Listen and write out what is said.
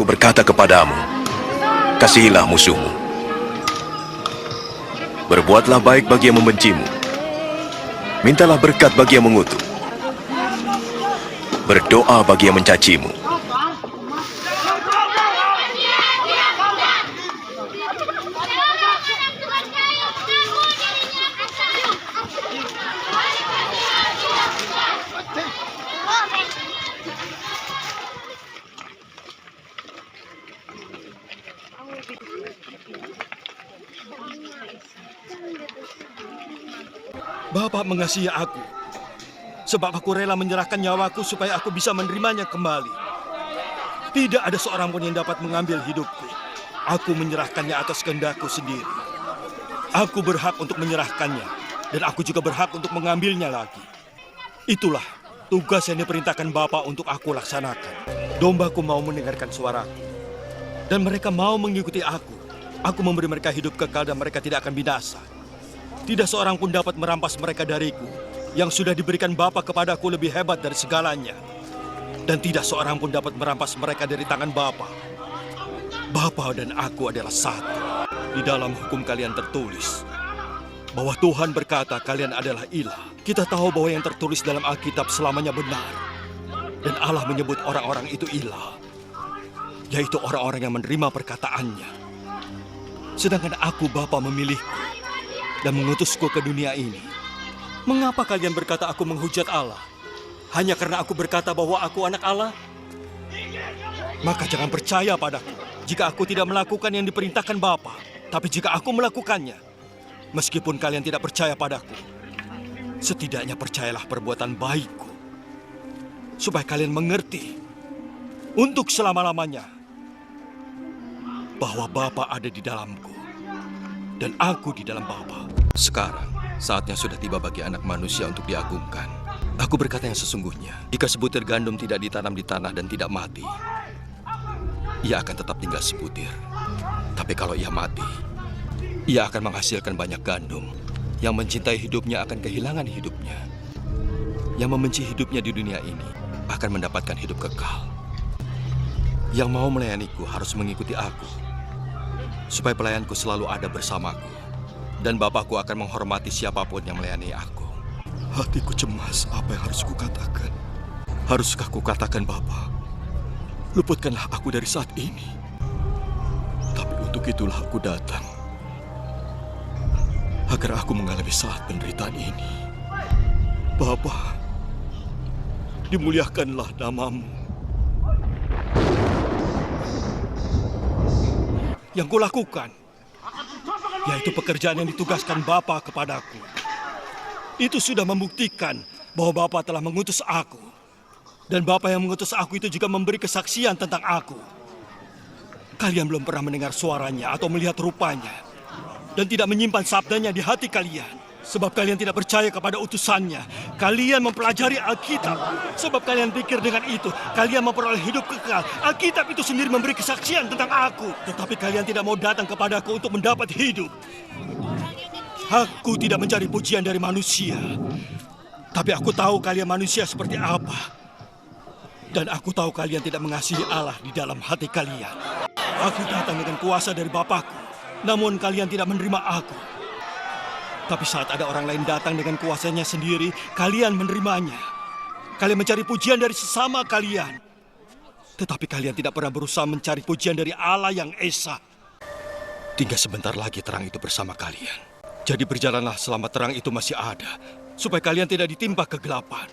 Aku berkata kepadamu, kasihilah musuhmu. Berbuatlah baik bagi yang membencimu. Mintalah berkat bagi yang mengutuk. Berdoa bagi yang mencacimu. Bapak mengasihi aku, sebab aku rela menyerahkan nyawaku supaya aku bisa menerimanya kembali. Tidak ada seorang pun yang dapat mengambil hidupku. Aku menyerahkannya atas kehendakku sendiri. Aku berhak untuk menyerahkannya, dan aku juga berhak untuk mengambilnya lagi. Itulah tugas yang diperintahkan Bapak untuk aku laksanakan. Dombaku mau mendengarkan suaraku, dan mereka mau mengikuti aku. Aku memberi mereka hidup kekal dan mereka tidak akan binasa. Tidak seorang pun dapat merampas mereka dariku. Yang sudah diberikan Bapa kepadaku lebih hebat dari segalanya. Dan tidak seorang pun dapat merampas mereka dari tangan Bapa. Bapa dan aku adalah satu. Di dalam hukum kalian tertulis bahwa Tuhan berkata kalian adalah ilah. Kita tahu bahwa yang tertulis dalam Alkitab selamanya benar. Dan Allah menyebut orang-orang itu ilah, yaitu orang-orang yang menerima perkataannya. Sedangkan aku, Bapa, memilihku dan mengutusku ke dunia ini. Mengapa kalian berkata aku menghujat Allah? Hanya karena aku berkata bahwa aku anak Allah? Maka jangan percaya padaku jika aku tidak melakukan yang diperintahkan Bapa. Tapi jika aku melakukannya, meskipun kalian tidak percaya padaku, setidaknya percayalah perbuatan baikku, supaya kalian mengerti untuk selama-lamanya bahwa Bapa ada di dalamku dan aku di dalam Bapa. Sekarang, saatnya sudah tiba bagi anak manusia untuk diagungkan. Aku berkata yang sesungguhnya, jika sebutir gandum tidak ditanam di tanah dan tidak mati, ia akan tetap tinggal sebutir. Tapi kalau ia mati, ia akan menghasilkan banyak gandum. Yang mencintai hidupnya akan kehilangan hidupnya. Yang membenci hidupnya di dunia ini akan mendapatkan hidup kekal. Yang mau melayaniku harus mengikuti aku, supaya pelayanku selalu ada bersamaku. Dan Bapakku akan menghormati siapapun yang melayani aku. Hatiku cemas, apa yang harus kukatakan? Haruskah kukatakan, Bapa, luputkanlah aku dari saat ini? Tapi untuk itulah aku datang, agar aku mengalami saat penderitaan ini. Bapa, dimuliakanlah namamu. Yang kulakukan, yaitu pekerjaan yang ditugaskan Bapa kepadaku. Itu sudah membuktikan bahwa Bapa telah mengutus aku. Dan Bapa yang mengutus aku itu juga memberi kesaksian tentang aku. Kalian belum pernah mendengar suaranya atau melihat rupanya. Dan tidak menyimpan sabdanya di hati kalian. Sebab kalian tidak percaya kepada utusannya. Kalian mempelajari Alkitab. Sebab kalian pikir dengan itu kalian memperoleh hidup kekal. Alkitab itu sendiri memberi kesaksian tentang aku. Tetapi kalian tidak mau datang kepadaku untuk mendapat hidup. Aku tidak mencari pujian dari manusia. Tapi aku tahu kalian manusia seperti apa. Dan aku tahu kalian tidak mengasihi Allah di dalam hati kalian. Aku datang dengan kuasa dari Bapakku. Namun kalian tidak menerima aku. Tapi saat ada orang lain datang dengan kuasanya sendiri, kalian menerimanya. Kalian mencari pujian dari sesama kalian. Tetapi kalian tidak pernah berusaha mencari pujian dari Allah yang esa. Tinggal sebentar lagi terang itu bersama kalian. Jadi berjalanlah selama terang itu masih ada, supaya kalian tidak ditimpa kegelapan.